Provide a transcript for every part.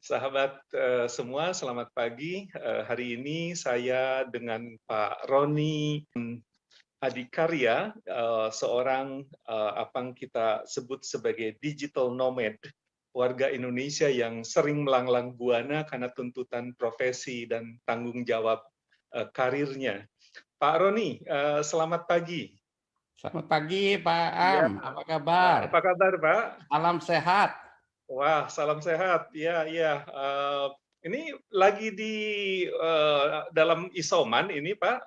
Sahabat semua, selamat pagi. Hari ini saya dengan Pak Roni Adikarya, seorang apa yang kita sebut sebagai digital nomad, warga Indonesia yang sering melanglang buana karena tuntutan profesi dan tanggung jawab karirnya. Pak Roni, selamat pagi. Selamat pagi Pak Ya, Am, apa kabar? apa kabar, Pak? Salam sehat. Wah, salam sehat. Ya, ya. Ini lagi di dalam isoman ini, Pak.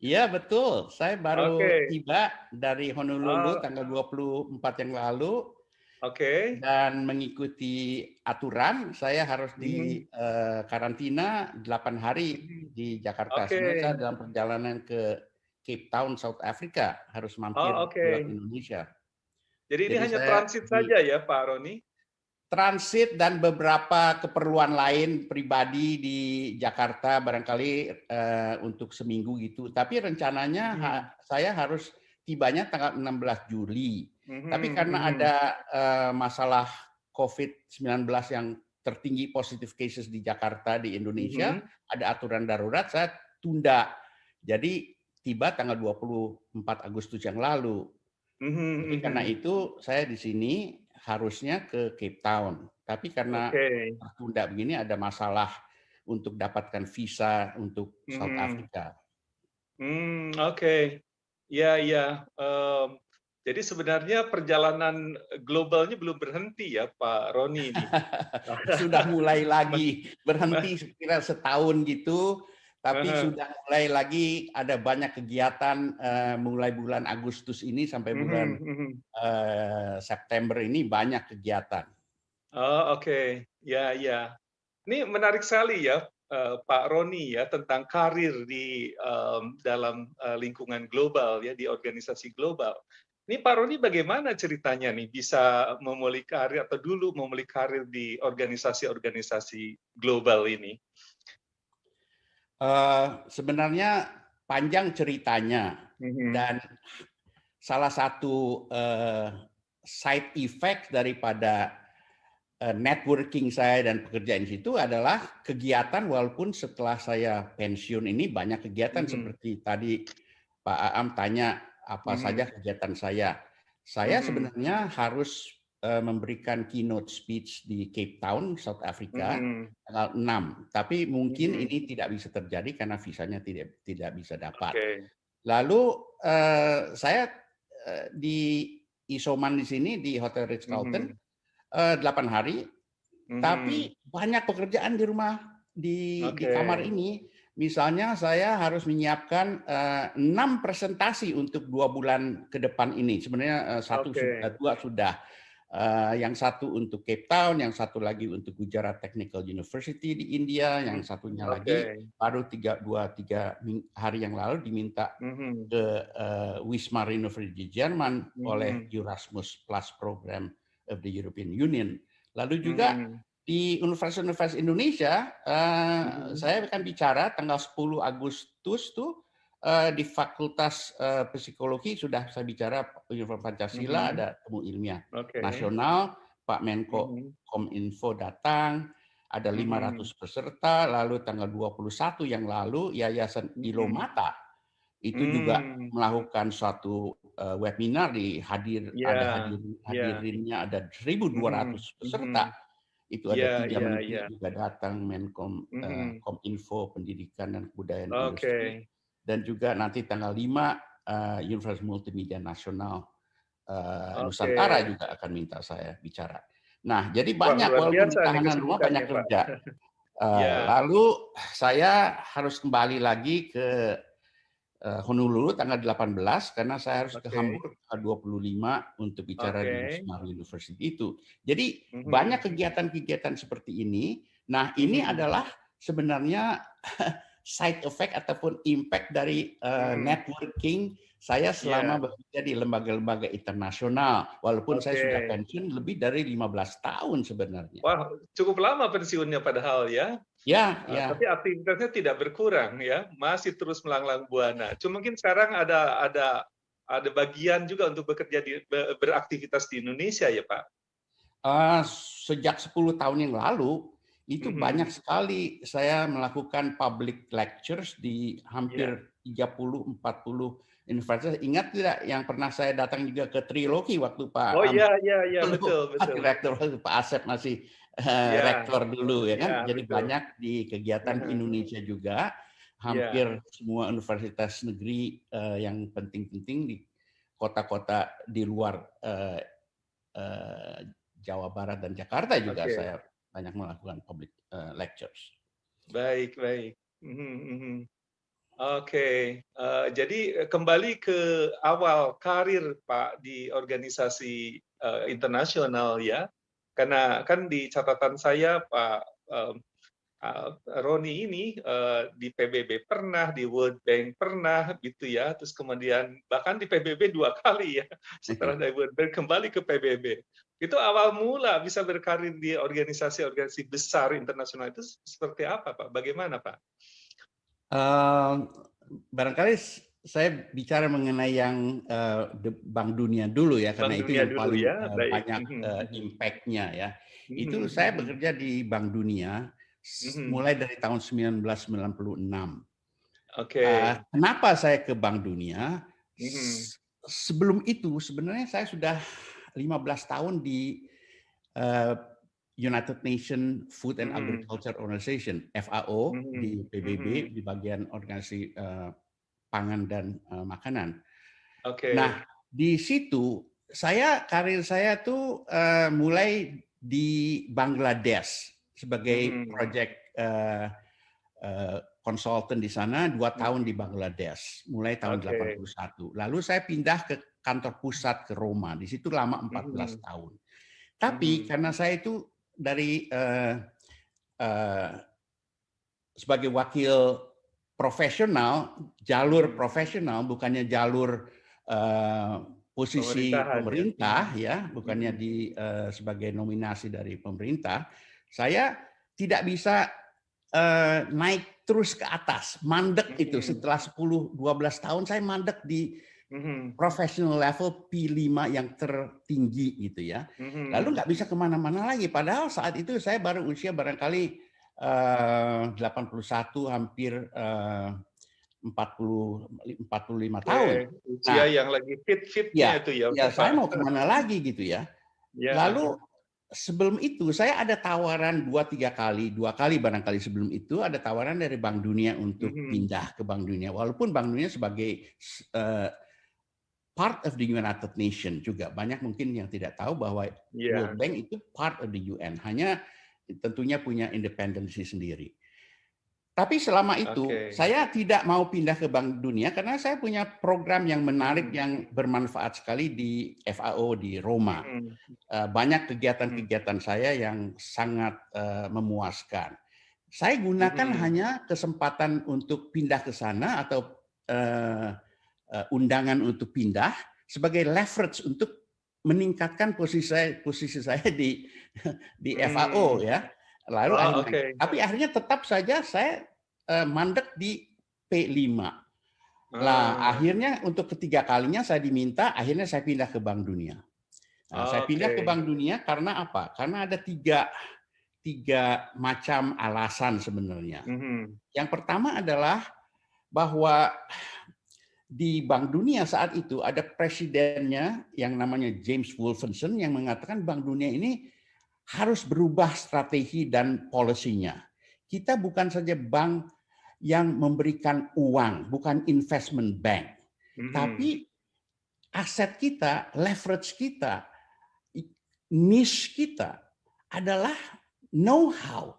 Iya betul, saya baru Oke. tiba dari Honolulu Ah, tanggal 24 yang lalu oke. dan mengikuti aturan saya harus di Mhm, karantina 8 hari mhm. di Jakarta. Oke. Sebenarnya saya dalam perjalanan ke Cape Town, South Africa, harus Oh, mampir lewat oke. Indonesia. Jadi ini Jadi hanya saya transit di saja ya, Pak Roni? transit dan beberapa keperluan lain pribadi di Jakarta barangkali untuk seminggu gitu. Tapi rencananya Mhm, saya harus tibanya tanggal 16 Juli. Tapi mhm, karena mhm, ada masalah COVID-19 yang tertinggi positive cases di Jakarta di Indonesia, mhm, ada aturan darurat, saya tunda. Jadi tiba tanggal 24 Agustus yang lalu. mhm, Jadi karena mhm. itu saya di sini harusnya ke Cape Town, tapi karena Oke. tertunda begini ada masalah untuk dapatkan visa untuk South Mhm. Africa. Oke. Ya, ya. Jadi sebenarnya perjalanan globalnya belum berhenti ya, Pak Roni ini? Sudah mulai Mas lagi, ma berhenti sekira setahun gitu, tapi Heeh. sudah mulai lagi ada banyak kegiatan mulai bulan Agustus ini sampai bulan Mhm, mhm. September ini banyak kegiatan. Oh, oke. Ya, ya. Ini menarik sekali ya, Pak Roni ya, tentang karir di, dalam, lingkungan global ya, di organisasi global. Ini Pak Roni bagaimana ceritanya nih bisa memulai karir atau dulu memulai karir di organisasi-organisasi global ini? Sebenarnya panjang ceritanya Mhm, dan salah satu side effect daripada networking saya dan pekerjaan di situ adalah kegiatan walaupun setelah saya pensiun ini banyak kegiatan mhm, seperti tadi Pak Aam tanya apa saja mhm, kegiatan saya. Saya mhm, sebenarnya harus memberikan keynote speech di Cape Town, South Africa mhm, tanggal 6. Tapi mungkin mhm. ini tidak bisa terjadi karena visanya tidak bisa dapat. Oke. Lalu saya di isoman di sini di Hotel Ritz-Carlton Mhm, 8 hari, mhm. tapi banyak pekerjaan di rumah di Oke. kamar ini. Misalnya saya harus menyiapkan 6 presentasi untuk 2 bulan ke depan ini. Sebenarnya 2 sudah. Yang satu untuk Cape Town, yang satu lagi untuk Gujarat Technical University di India, yang satunya Oke. lagi baru 3 hari yang lalu diminta Mhm, ke Wismar University di Jerman oleh mhm, Erasmus Plus Program of the European Union. Lalu juga mhm, di Universitas-Universitas Indonesia, mhm, saya akan bicara tanggal 10 Agustus tuh di Fakultas Psikologi sudah saya bicara Universitas Pancasila, mhm. ada temu ilmiah Oke. nasional, Pak Menko Mhm, Kominfo datang, ada mhm, 500 peserta, lalu tanggal 21 yang lalu Yayasan mhm. Ilomata itu juga Mmm. melakukan suatu webinar ada Iya, iya. hadirinnya ada 1.200 Mhm, peserta. mhm. Itu ada Iya, 3 iya, menteri iya. juga datang, Mhm. Kominfo, Pendidikan dan Kebudayaan Industri, Oke. dan juga nanti tanggal 5 Universitas Multimedia Nasional Oke. Nusantara juga akan minta saya bicara. Nah, jadi Wah, banyak luar walaupun biasa di nih tahanan rumah banyak kesibukannya, Pak. kerja. Iya. Lalu saya harus kembali lagi ke Honolulu tanggal 18 karena saya harus ke Oke, Hamburg tanggal 25 untuk bicara oke. di Wismar University itu. Jadi banyak Mhm, kegiatan-kegiatan seperti ini. Nah, ini mhm, adalah sebenarnya side effect ataupun impact dari mhm. networking saya selama Iya, bekerja di lembaga-lembaga internasional. Walaupun saya oke. sudah pensiun lebih dari 15 tahun sebenarnya. Wah, cukup lama pensiunnya padahal ya? Ya, ya. Tapi aktivitasnya tidak berkurang ya, masih terus melanglang buana. Cuma mungkin sekarang ada bagian juga untuk bekerja beraktivitas di Indonesia ya, Pak? Sejak 10 tahun yang lalu, itu banyak sekali saya melakukan public lectures di hampir 30-40 universitas. Ingat tidak yang pernah saya datang juga ke Trilogi waktu Pak Oh iya, iya, iya, betul, betul. Rektor, waktu Pak Asep masih Ya, rektor dulu ya kan. ya, Jadi betul. banyak di kegiatan Indonesia juga. Hampir semua universitas negeri yang penting-penting di kota-kota di luar Jawa Barat dan Jakarta juga saya banyak melakukan public lectures. Baik, baik. Oke, jadi kembali ke awal karir Pak di organisasi internasional ya, karena kan di catatan saya Pak Roni ini di PBB pernah, di World Bank pernah, gitu ya, terus kemudian bahkan di PBB 2 kali ya, setelah dari World Bank kembali ke PBB. Itu awal mula bisa berkarir di organisasi-organisasi besar internasional itu seperti apa Pak? Bagaimana Pak? Barangkali saya bicara mengenai yang Bank Dunia dulu ya, karena itu yang paling banyak impact-nya ya. Itu saya bekerja di Bank Dunia mulai dari tahun 1996. Kenapa saya ke Bank Dunia? Sebelum itu sebenarnya saya sudah 15 tahun di United Nations Food and Agriculture Organization (FAO) di PBB di bagian organisasi pangan dan makanan. Nah, di situ karir saya tuh mulai di Bangladesh sebagai project konsultan di sana 2 tahun di Bangladesh mulai tahun 81. Lalu saya pindah ke kantor pusat ke Roma. Di situ lama 14 tahun. Tapi karena saya itu dari sebagai wakil profesional, jalur profesional, bukannya jalur posisi pemerintah ya, bukannya sebagai nominasi dari pemerintah, saya tidak bisa naik terus ke atas, mandek itu setelah 10-12 tahun saya mandek di professional level P5 yang tertinggi gitu ya. Lalu nggak bisa kemana-mana lagi. Padahal saat itu saya baru usia barangkali 81, hampir 45 tahun. Usia yang lagi fit-fitnya itu ya. Ya saya mau kemana lagi gitu ya. Lalu sebelum itu saya ada tawaran 2-3 kali, 2 kali barangkali sebelum itu ada tawaran dari Bank Dunia untuk pindah ke Bank Dunia. Walaupun Bank Dunia sebagai part of the United Nations juga. Banyak mungkin yang tidak tahu bahwa World Bank itu part of the UN. Hanya tentunya punya independensi sendiri. Tapi selama itu saya tidak mau pindah ke Bank Dunia karena saya punya program yang menarik yang bermanfaat sekali di FAO di Roma. Banyak kegiatan-kegiatan saya yang sangat memuaskan. Saya gunakan hanya kesempatan untuk pindah ke sana atau undangan untuk pindah sebagai leverage untuk meningkatkan posisi saya di FAO ya. Lalu tapi akhirnya tetap saja saya mandek di P5. Nah, akhirnya untuk ketiga kalinya saya diminta, akhirnya saya pindah ke Bank Dunia. Nah, saya pindah ke Bank Dunia karena apa? Karena ada tiga macam alasan sebenarnya. Yang pertama adalah bahwa di Bank Dunia saat itu ada presidennya yang namanya James Wolfensohn yang mengatakan Bank Dunia ini harus berubah strategi dan polisinya. Kita bukan saja bank yang memberikan uang, bukan investment bank. Tapi aset kita, leverage kita, niche kita adalah know-how.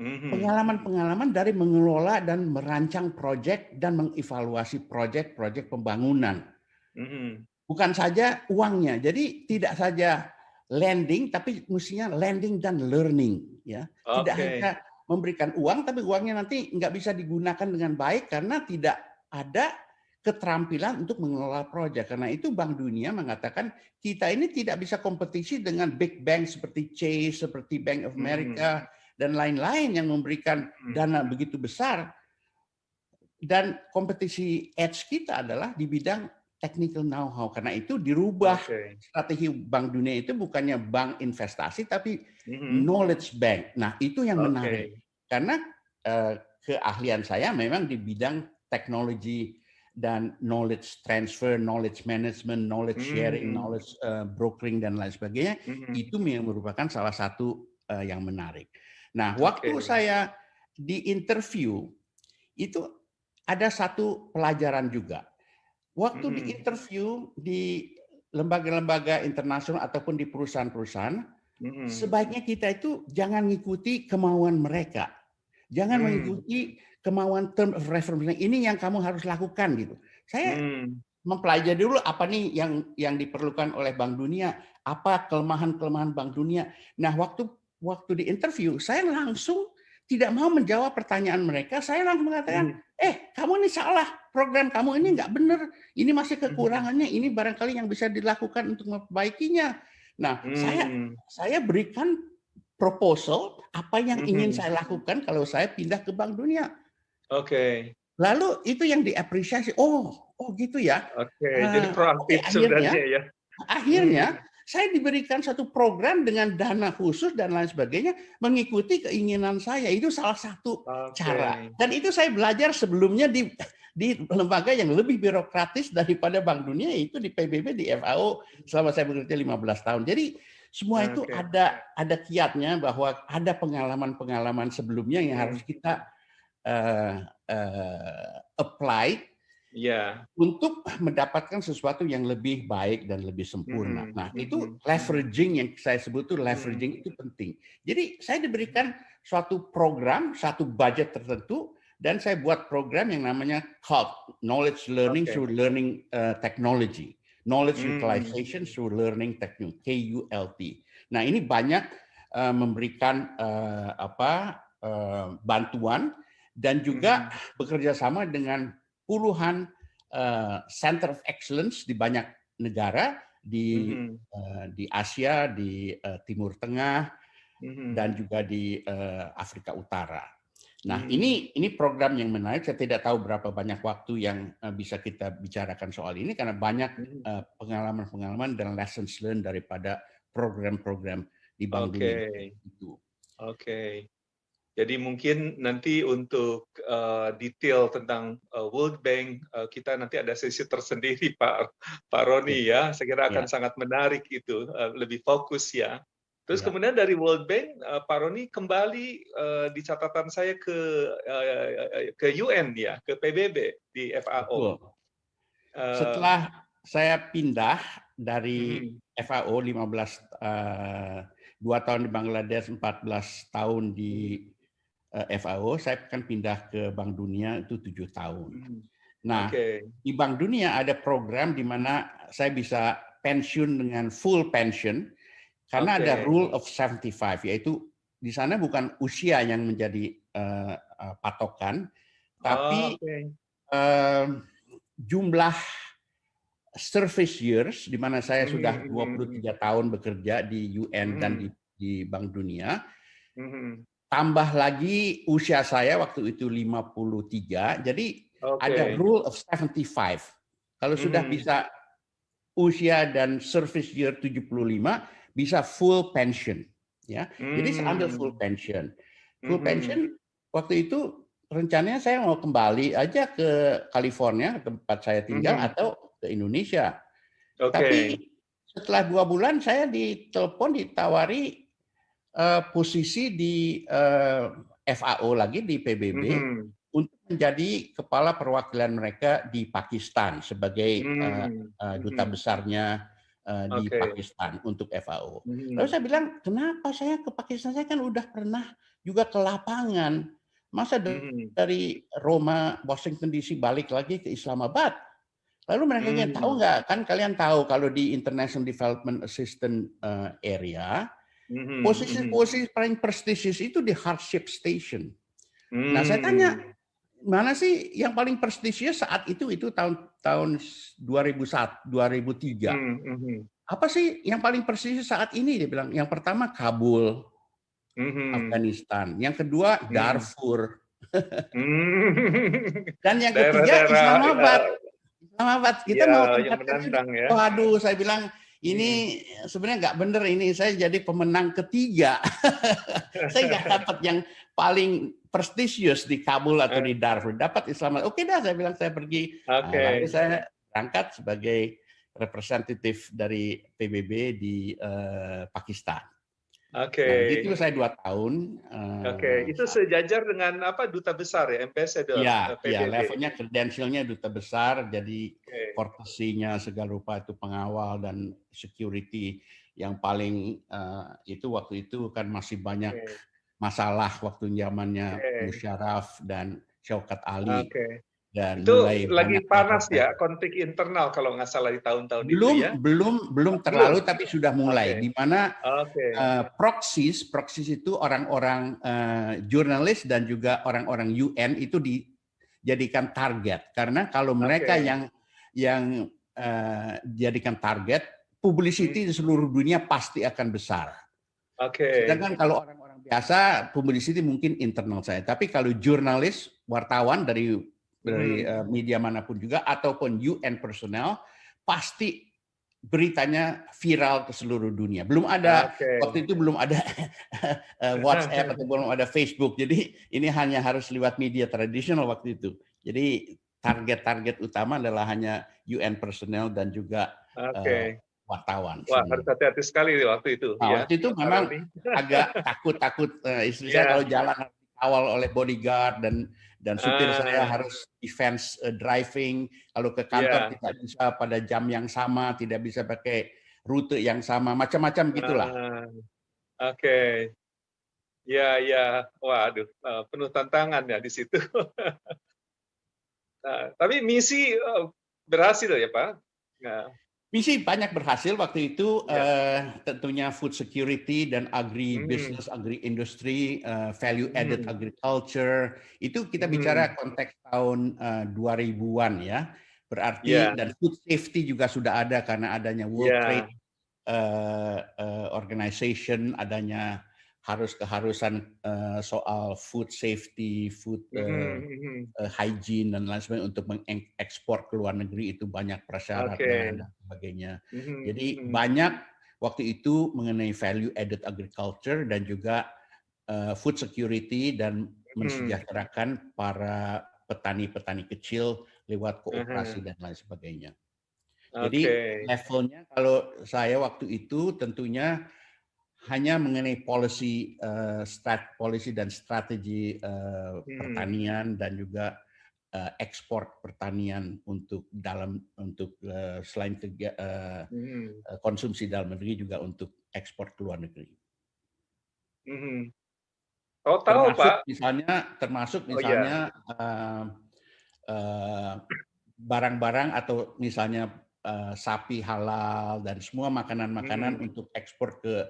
Pengalaman-pengalaman dari mengelola dan merancang proyek dan mengevaluasi proyek-proyek pembangunan. Bukan saja uangnya. Jadi tidak saja lending, tapi mestinya lending dan learning. Ya, tidak hanya memberikan uang, tapi uangnya nanti nggak bisa digunakan dengan baik karena tidak ada keterampilan untuk mengelola proyek. Karena itu Bank Dunia mengatakan kita ini tidak bisa kompetisi dengan big bank seperti Chase, seperti Bank of America, dan lain-lain yang memberikan dana begitu besar. Dan kompetisi edge kita adalah di bidang technical know-how. Karena itu dirubah Oke. strategi Bank Dunia itu bukannya bank investasi tapi Mhm. knowledge bank. Nah, itu yang menarik. Oke. Karena keahlian saya memang di bidang teknologi dan knowledge transfer, knowledge management, knowledge sharing, Hmm. knowledge brokering dan lain sebagainya. Mhm. Itu merupakan salah satu yang menarik. Nah, waktu Oke. saya di interview itu ada satu pelajaran juga. Waktu di Mhm. interview di lembaga-lembaga internasional ataupun di perusahaan-perusahaan, Mhm. sebaiknya kita itu jangan mengikuti kemauan mereka. Jangan Hmm. mengikuti kemauan term of reference. Ini yang kamu harus lakukan gitu. Saya Hmm. mempelajari dulu apa nih yang diperlukan oleh Bank Dunia, apa kelemahan-kelemahan Bank Dunia. Nah, waktu di interview, saya langsung tidak mau menjawab pertanyaan mereka. Saya langsung mengatakan, Mhm. kamu ini salah, program kamu ini nggak benar, ini masih Mhm. kekurangannya, ini barangkali yang bisa dilakukan untuk memperbaikinya. Nah, Hmm. saya berikan proposal apa yang ingin Mhm. saya lakukan kalau saya pindah ke Bank Dunia. Oke. Lalu itu yang diapresiasi. Oh gitu ya. Oke, jadi Oke, proaktif akhirnya sebenarnya ya. akhirnya Hmm. saya diberikan satu program dengan dana khusus dan lain sebagainya mengikuti keinginan saya. Itu salah satu Oke. cara. Dan itu saya belajar sebelumnya di lembaga yang lebih birokratis daripada Bank Dunia, yaitu di PBB, di FAO selama saya bekerja 15 tahun. Jadi semua itu Oke. ada kiatnya bahwa ada pengalaman-pengalaman sebelumnya yang harus Hmm. kita apply Iya. untuk mendapatkan sesuatu yang lebih baik dan lebih sempurna. Mhm. Nah, itu Mhm. Mhm. leveraging yang saya sebut itu Mhm. leveraging itu penting. Jadi saya diberikan suatu program, satu budget tertentu, dan saya buat program yang namanya KULT, Knowledge Learning Oke. through Learning Technology, Knowledge Hmm. Utilization through Learning Technology, KULT. Nah, ini banyak memberikan bantuan dan juga Mhm. bekerja sama dengan puluhan Center of Excellence di banyak negara Mhm. di Asia, di Timur Tengah, Mhm. dan juga di Afrika Utara. Nah, Mhm. ini program yang menarik. Saya tidak tahu berapa banyak waktu yang bisa kita bicarakan soal ini karena banyak Mhm. pengalaman-pengalaman dan lessons learned daripada program-program di Bank Dunia Oke. itu. Oke. Jadi mungkin nanti untuk detail tentang World Bank kita nanti ada sesi tersendiri Pak Ya, Roni ya. Saya kira akan ya, sangat menarik itu, lebih fokus ya. Terus ya. kemudian dari World Bank Pak Roni kembali di catatan saya ke UN ya, ke PBB di FAO. Betul. Eh, Setelah saya pindah dari mhm. FAO 2 tahun di Bangladesh, 14 tahun Mhm. di FAO, saya akan pindah ke Bank Dunia itu 7 tahun. Mhm. Nah, Oke. di Bank Dunia ada program di mana saya bisa pensiun dengan full pension karena ada Oke. rule of 75, yaitu di sana bukan usia yang menjadi patokan, tapi Oke. jumlah service years di mana saya sudah Mhm. Mhm. 23 tahun bekerja di UN dan Mhm. di Bank Dunia, Mhm. tambah lagi usia saya waktu itu 53, jadi ada Oke. rule of 75. Kalau sudah Mhm. bisa usia dan service year 75, bisa full pension. Ya, jadi saya ambil full Mmm. pension. Full Mhm. pension waktu itu rencananya saya mau kembali aja ke California, tempat saya tinggal, Mhm. atau ke Indonesia. Oke. Tapi setelah 2 bulan saya ditelepon, ditawari posisi di FAO lagi di PBB Mhm. untuk menjadi kepala perwakilan mereka di Pakistan sebagai Mmm. duta Mhm. besarnya di Oke. Pakistan untuk FAO. Lalu Mhm. saya bilang, kenapa saya ke Pakistan? Saya kan udah pernah juga ke lapangan. Masa Mhm. dari Roma, Washington DC balik lagi ke Islamabad? Lalu mereka bilang, tahu Mmm. nggak? Kan kalian tahu kalau di International Development Assistance area, Mhm. Mhm. posisi-posisi paling prestisius itu di hardship station. Nah, saya tanya, Mmm. mana sih yang paling prestisius saat itu tahun 2001, 2003. Mmm. Mhm. Apa sih yang paling prestisius saat ini? Dia bilang, yang pertama Kabul, Mhm. Afghanistan. Yang kedua Mhm. Darfur. Mmm. Dan yang ketiga Daerah-daerah Islamabad. kita mau yang tempatkan juga. menantang ya. Waduh, saya bilang ini sebenarnya nggak bener ini. Saya jadi pemenang ketiga. Saya nggak dapat yang paling prestisius di Kabul atau di Darfur. Dapat Islamabad. Oke dah, saya bilang saya pergi. Nah, lalu saya berangkat sebagai representatif dari PBB di Pakistan. Nah, begitu saya 2 tahun. Itu sejajar dengan apa, duta besar ya, ambassador Ya, PBB. levelnya kredensialnya duta besar, jadi courtesy-nya segala rupa itu pengawal dan security yang paling itu waktu itu kan masih banyak masalah waktu zamannya Musharraf dan Syaukat Ali. Dan itu mulai lagi banyak panas ya, konflik internal kalau nggak salah di tahun-tahun itu ya. Belum terlalu, tapi sudah mulai. Di mana proxies itu orang-orang jurnalis dan juga orang-orang UN itu dijadikan target. Karena kalau mereka yang jadikan target, publicity di seluruh dunia pasti akan besar. Sedangkan kalau orang-orang biasa, publicity mungkin internal saya. Tapi kalau jurnalis, wartawan dari media manapun juga, ataupun UN personel, pasti beritanya viral ke seluruh dunia. Belum ada, waktu itu belum ada WhatsApp atau belum ada Facebook. Jadi ini hanya harus lewat media tradisional waktu itu. Jadi target-target utama adalah hanya UN personel dan juga wartawan. Wah, harus hati-hati sekali waktu itu. Nah, waktu itu memang agak takut. Istri saya kalau jalan harus dikawal oleh bodyguard dan supir saya harus defense driving. Kalau ke kantor tidak bisa pada jam yang sama, tidak bisa pakai rute yang sama, macam-macam gitulah. Ya. Waduh, penuh tantangan ya di situ. Tapi misi berhasil ya, Pak? Misi banyak berhasil waktu itu, tentunya food security dan agri-business, agri-industry, value-added agriculture. Itu kita bicara konteks tahun 2000-an ya. Berarti, dan food safety juga sudah ada karena adanya World Trade Organization, adanya keharusan soal food safety, food hygiene dan lain sebagainya untuk mengekspor ke luar negeri, itu banyak persyaratan dan sebagainya. Jadi banyak waktu itu mengenai value added agriculture dan juga food security dan mensejahterakan para petani-petani kecil lewat kooperasi dan lain sebagainya. Jadi levelnya kalau saya waktu itu tentunya hanya mengenai policy dan strategi pertanian dan juga ekspor pertanian untuk selain konsumsi dalam negeri juga untuk ekspor ke luar negeri. Termasuk misalnya barang-barang atau misalnya sapi halal dan semua makanan-makanan untuk ekspor ke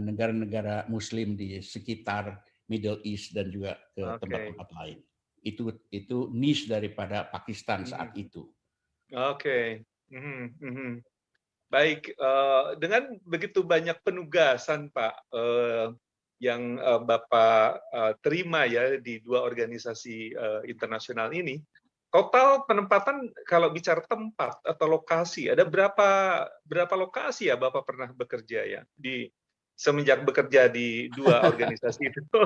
negara-negara Muslim di sekitar Middle East dan juga ke tempat-tempat lain. Itu niche daripada Pakistan saat itu. Baik, dengan begitu banyak penugasan, Pak, yang Bapak terima ya di 2 organisasi internasional ini, total penempatan kalau bicara tempat atau lokasi, ada berapa lokasi ya Bapak pernah bekerja ya semenjak bekerja di 2 organisasi itu?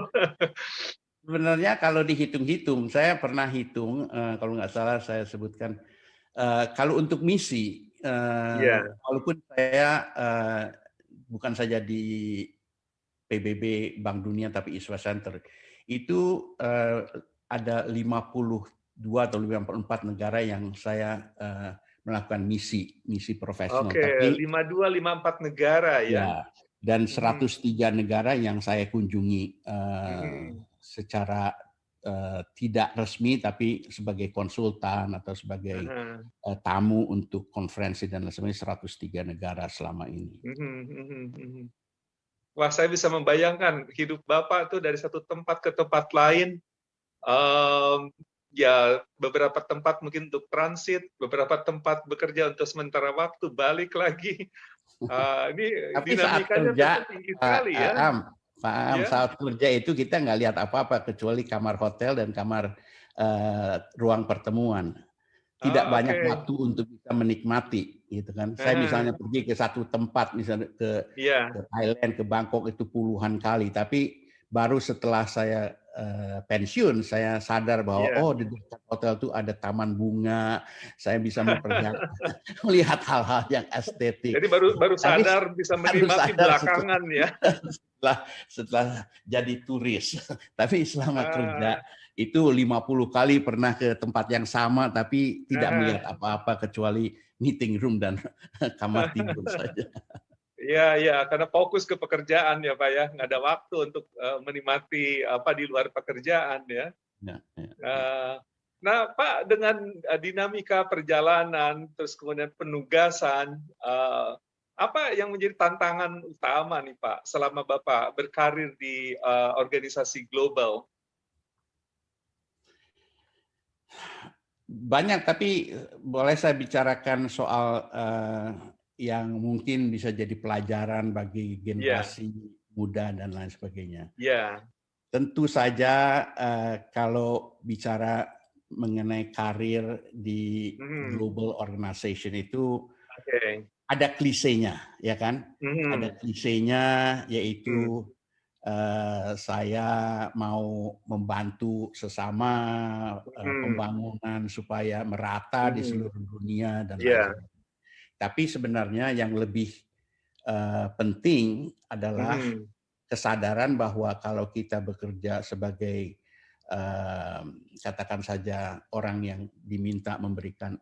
Sebenarnya kalau dihitung-hitung, saya pernah hitung, kalau nggak salah saya sebutkan, kalau untuk misi, walaupun saya bukan saja di PBB Bank Dunia tapi ISWA Center, itu ada 52 atau 54 negara yang saya melakukan misi profesional. Tapi 52-54 negara ya. Dan 103 negara yang saya kunjungi secara tidak resmi tapi sebagai konsultan atau sebagai tamu untuk konferensi dan lain sebagainya, 103 negara selama ini. Wah, saya bisa membayangkan hidup Bapak tuh dari satu tempat ke tempat lain. Ya, beberapa tempat mungkin untuk transit, beberapa tempat bekerja untuk sementara waktu, balik lagi. Ini tapi dinamikanya tinggi sekali ya. Saat kerja itu kita nggak lihat apa-apa kecuali kamar hotel dan kamar ruang pertemuan. tidak banyak Oke. waktu untuk bisa menikmati, gitu kan. Saya Aha. misalnya pergi ke satu tempat, misalnya Iya. ke Thailand, ke Bangkok itu puluhan kali, tapi baru setelah saya pensiun, saya sadar bahwa Iya. oh di dekat hotel itu ada taman bunga, saya bisa melihat hal-hal yang estetik. Jadi baru baru Tapi sadar bisa harus menikmati sadar belakangan ya. setelah jadi turis. Tapi selama Ah, kerja itu 50 kali pernah ke tempat yang sama, tapi tidak melihat aha. apa-apa kecuali meeting room dan kamar tidur saja. Iya, iya, karena fokus ke pekerjaan ya Pak ya, nggak ada waktu untuk menikmati apa di luar pekerjaan ya. Ya, ya, ya. Eh, Nah Pak, dengan dinamika perjalanan, terus kemudian penugasan, apa yang menjadi tantangan utama nih Pak selama Bapak berkarir di organisasi global? Banyak, tapi boleh saya bicarakan soal yang mungkin bisa jadi pelajaran bagi Iya, generasi muda dan lain sebagainya. iya, Tentu saja kalau bicara mengenai karir di mhm, global organization itu oke, ada klisenya, ya kan? Ada mhm, klisenya mhm, yaitu saya mau membantu sesama mhm, pembangunan supaya merata di mhm, seluruh dunia dan lain iya, sebagainya. Tapi sebenarnya yang lebih penting adalah mhm, kesadaran bahwa kalau kita bekerja sebagai katakan saja orang yang diminta memberikan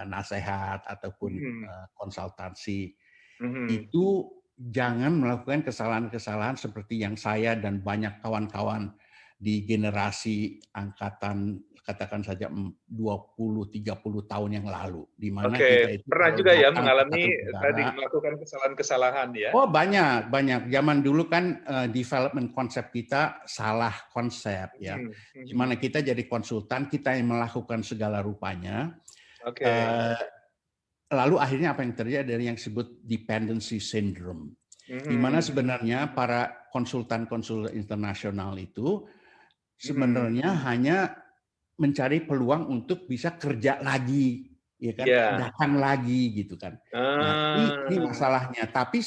nasihat ataupun mhm, konsultasi, mhm, itu jangan melakukan kesalahan-kesalahan seperti yang saya dan banyak kawan-kawan di generasi angkatan katakan saja 20-30 tahun yang lalu, di mana oke. kita itu Pernah kalau juga ya datang ke mengalami satu tadi negara. melakukan kesalahan-kesalahan ya? Oh banyak, banyak. Zaman dulu kan development konsep kita salah konsep ya. Mhm, Di mana mhm. kita jadi konsultan, kita yang melakukan segala rupanya. Oke. Eh, Lalu akhirnya apa yang terjadi dari yang disebut dependency syndrome. Di mana Mhm, sebenarnya para konsultan-konsultan internasional itu mhm. sebenarnya hanya mencari peluang untuk bisa kerja lagi, ya kan, Iya. datang lagi gitu kan. Nah, ini Ah, masalahnya. Tapi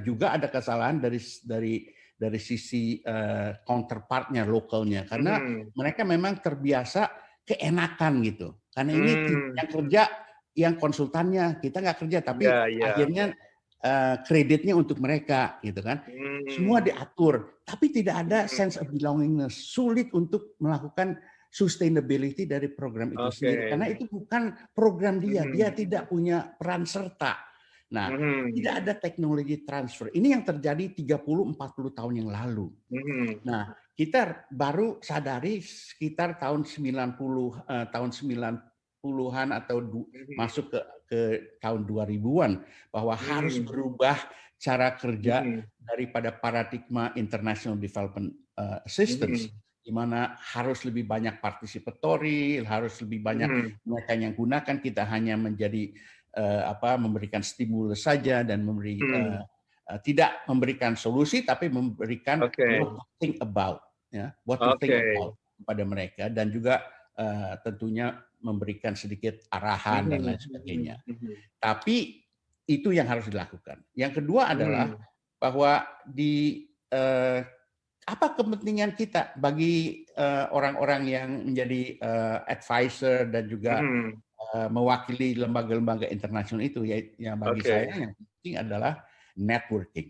juga ada kesalahan dari sisi counterpartnya, lokalnya, karena mhm. mereka memang terbiasa keenakan gitu. Karena ini Mmm, yang kerja, yang konsultannya kita nggak kerja, iya, tapi iya. akhirnya kreditnya untuk mereka gitu kan. Semua Mmm, diatur, tapi tidak ada mhm. sense of belongingness. Sulit untuk melakukan sustainability dari program itu Oke. sendiri karena itu bukan program dia, dia Mhm, tidak punya peran serta. Nah, mhm, tidak ada teknologi transfer. Ini yang terjadi 30-40 tahun yang lalu. mhm, Nah, kita baru sadari sekitar tahun 90 tahun 90-an atau mhm, masuk ke tahun 2000-an bahwa harus mhm, berubah cara kerja mhm, daripada paradigma international development assistance mhm, di mana harus lebih banyak participatory, harus lebih banyak mhm, mereka yang gunakan, kita hanya menjadi memberikan stimulus saja dan mhm. tidak memberikan solusi tapi memberikan Oke, what to think about, ya, what to think oke. about kepada mereka dan juga tentunya memberikan sedikit arahan dan Mhm, lain sebagainya. mhm, mhm, Tapi itu yang harus dilakukan. Yang kedua adalah mhm, bahwa di apa kepentingan kita bagi orang-orang yang menjadi advisor dan juga mhm. mewakili lembaga-lembaga internasional itu, ya, yang bagi saya Oke. yang penting adalah networking.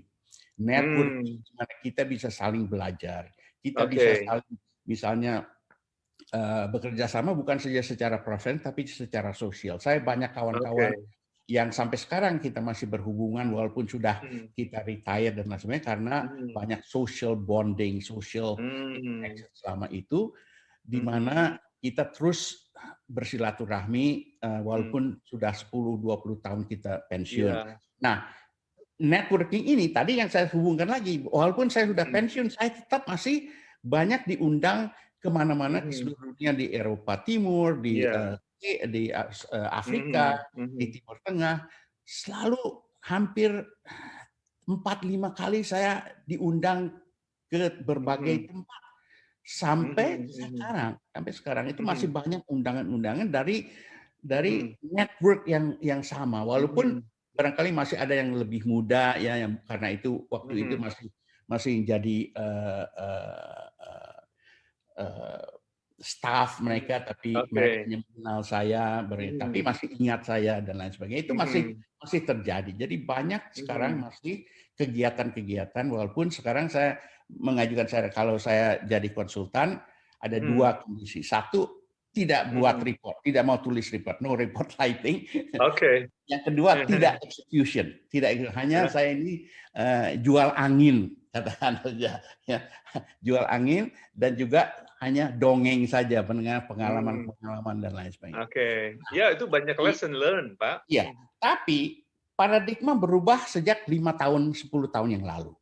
Networking Mmm, di mana kita bisa saling belajar, kita bisa oke, saling misalnya bekerja sama bukan saja secara profesional tapi secara sosial. Saya banyak kawan-kawan oke. yang sampai sekarang kita masih berhubungan walaupun sudah Mhm, kita retire dan lain sebagainya karena mhm. banyak social bonding, social Mmm, interaction selama itu di mhm, mana kita terus bersilaturahmi mmm. walaupun sudah 10-20 tahun kita pensiun. Iya, Nah, networking ini tadi yang saya hubungkan lagi, walaupun saya sudah mhm, pensiun, saya tetap masih banyak diundang kemana-mana ke mhm. seluruh dunia, di Eropa Timur, Iya, Afrika, mhm, di mhm, Timur Tengah, selalu hampir 4-5 kali saya diundang ke mhm. berbagai tempat. sampai sekarang itu masih banyak undangan-undangan dari network yang sama, walaupun barangkali masih ada yang lebih muda ya, yang karena itu waktu itu masih jadi staff mereka, tapi mereka hanya mengenal saya, tapi masih ingat saya dan lain sebagainya. Itu masih terjadi. Jadi banyak sekarang masih kegiatan-kegiatan, walaupun sekarang saya mengajukan kalau saya jadi konsultan ada dua kondisi. Satu, tidak buat report, tidak mau tulis report, no report writing. Yang kedua, tidak execution, hanya saya ini jual angin, katakan saja, ya, jual angin, dan juga hanya dongeng saja, pengalaman dan lain sebagainya. Ya, itu banyak lesson learn, Pak. Iya, tapi paradigma berubah sejak 5 tahun, 10 tahun yang lalu.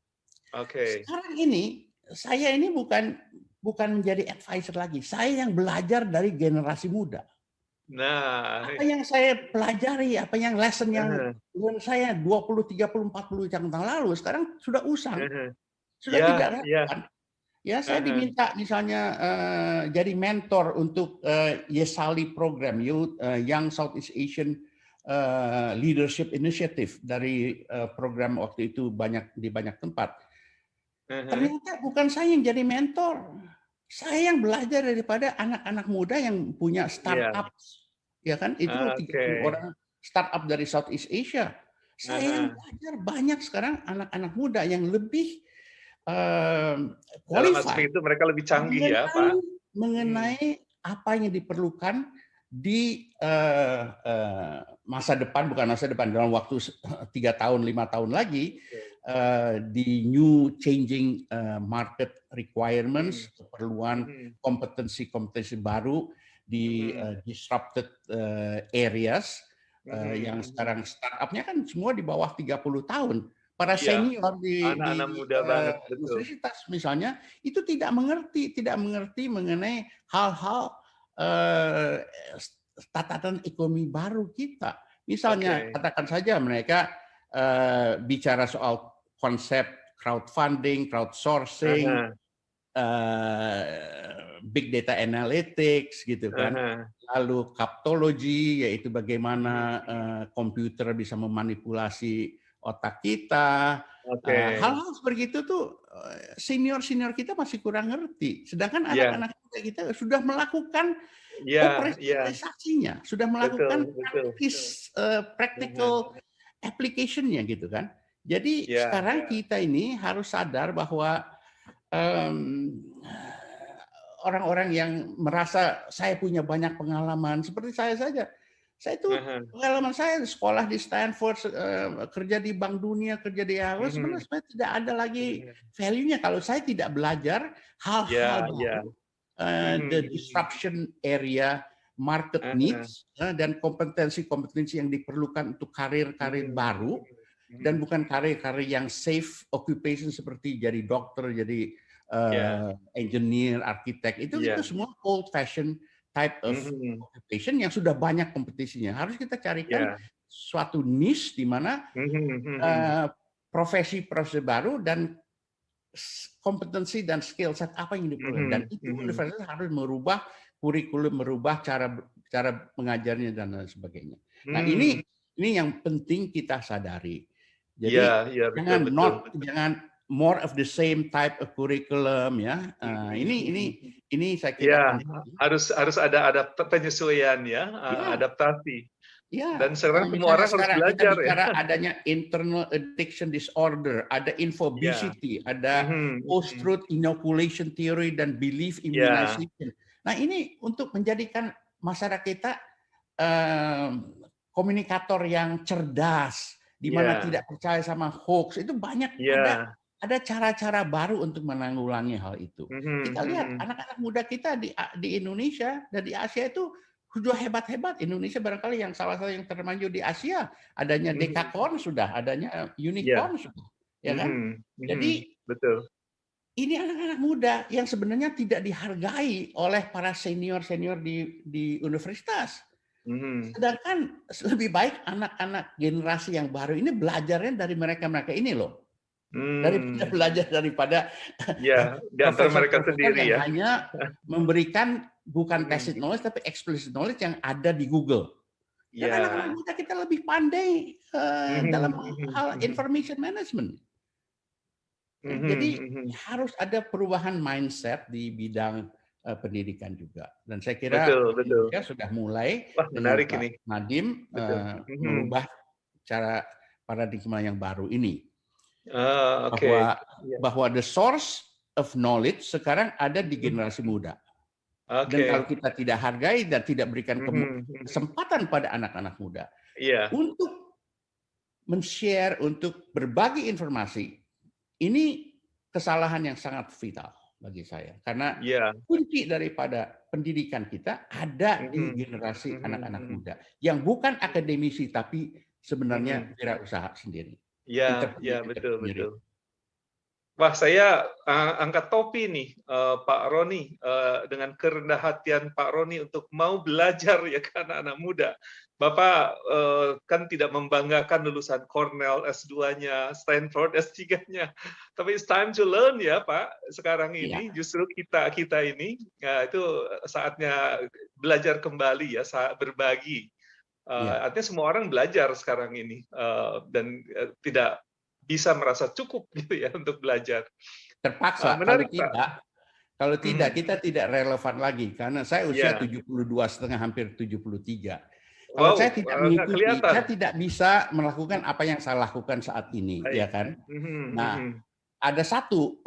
Sekarang ini saya ini bukan menjadi advisor lagi, saya yang belajar dari generasi muda. Apa yang saya pelajari, apa yang lesson yang saya 20, 30, 40 tahun lalu, sekarang sudah usang, sudah tidak relevan. Ya, saya diminta misalnya jadi mentor untuk YESALI program, Young Southeast Asian Leadership Initiative, dari program waktu itu di banyak tempat. Ternyata bukan saya yang jadi mentor. Saya yang belajar daripada anak-anak muda yang punya startup, ya kan? Itu 30 orang startup dari Southeast Asia. Saya yang belajar banyak sekarang anak-anak muda yang lebih qualified. Itu mereka lebih canggih ya, Pak. Mengenai apa yang diperlukan di masa depan, bukan masa depan, dalam waktu 3 tahun, 5 tahun lagi, di new changing market requirements, keperluan kompetensi baru di disrupted areas, yang sekarang startupnya kan semua di bawah 30 tahun. Para senior di universitas misalnya itu tidak mengerti mengenai hal-hal tatanan ekonomi baru kita. Misalnya katakan saja mereka bicara soal konsep crowdfunding, crowdsourcing, big data analytics, gitu kan. Lalu kaptologi, yaitu bagaimana komputer bisa memanipulasi otak kita. Hal-hal seperti itu tuh senior kita masih kurang ngerti. Sedangkan anak-anak kita sudah melakukan operasinya, sudah melakukan practical application-nya, gitu kan. Jadi sekarang kita ini harus sadar bahwa orang-orang yang merasa saya punya banyak pengalaman, seperti saya saja. Saya itu pengalaman saya sekolah di Stanford, kerja di Bank Dunia, kerja di Harvard, sebenarnya tidak ada lagi value-nya kalau saya tidak belajar hal-hal baru, the disruption area, market needs, dan kompetensi yang diperlukan untuk karir-karir baru, dan bukan karir-karir yang safe occupation seperti jadi dokter, jadi engineer, arsitek. Itu semua old fashion type of occupation yang sudah banyak kompetisinya. Harus kita carikan suatu niche di mana profesi baru dan kompetensi dan skill set apa yang diperlukan. Dan itu universitas harus merubah kurikulum, merubah cara mengajarnya dan lain sebagainya. Nah, ini yang penting kita sadari. Jadi jangan more of the same type of curriculum, ya. Ini saya kira harus ada penyesuaian, ya, adaptasi. Ya, dan sekarang semua orang harus belajar, kita bicara adanya internal addiction disorder, ada infobesity, ada post-truth inoculation theory dan belief immunization. Nah, ini untuk menjadikan masyarakat kita komunikator yang cerdas, di mana tidak percaya sama hoax. Itu banyak, ada cara-cara baru untuk menanggulangi hal itu. Kita lihat anak-anak muda kita di Indonesia dan di Asia itu sudah hebat-hebat. Indonesia barangkali yang salah satu yang termaju di Asia, adanya Dekakon sudah, adanya Unicorn sudah, ya kan? Jadi betul. Ini anak-anak muda yang sebenarnya tidak dihargai oleh para senior di universitas. Sedangkan lebih baik anak-anak generasi yang baru ini belajarnya dari mereka ini loh. daripada belajar daripada ya di antara mereka profesor-profesor sendiri yang ya. hanya memberikan bukan tacit knowledge tapi explicit knowledge yang ada di Google. Dan anak-anak Ya. muda kita lebih pandai dalam hal information management. Jadi harus ada perubahan mindset di bidang pendidikan juga. Dan saya kira Betul, betul. Indonesia sudah mulai Wah, dengan menarik Pak ini. Nadiem merubah cara paradigma yang baru ini. Bahwa the source of knowledge sekarang ada di generasi muda. Dan kalau kita tidak hargai dan tidak berikan kesempatan pada anak-anak muda untuk men-share, untuk berbagi informasi, ini kesalahan yang sangat vital bagi saya. Karena kunci daripada pendidikan kita ada di generasi anak-anak muda. Yang bukan akademisi, tapi sebenarnya wirausaha sendiri. Iya, betul, betul. Wah, saya angkat topi nih, Pak Roni, dengan kerendah hatian Pak Roni untuk mau belajar ya ke anak-anak muda. Bapak kan tidak membanggakan lulusan Cornell S2-nya, Stanford S3-nya, tapi it's time to learn ya Pak. Sekarang ini justru kita ini, ya, itu saatnya belajar kembali ya, saat berbagi. Artinya semua orang belajar sekarang ini dan tidak bisa merasa cukup gitu ya untuk belajar. Terpaksa. Kalau tidak kita tidak relevan lagi karena saya usia 72,5 hampir 73. Kalau saya tidak mengikuti, saya tidak bisa melakukan apa yang saya lakukan saat ini, ya kan? Nah, ada satu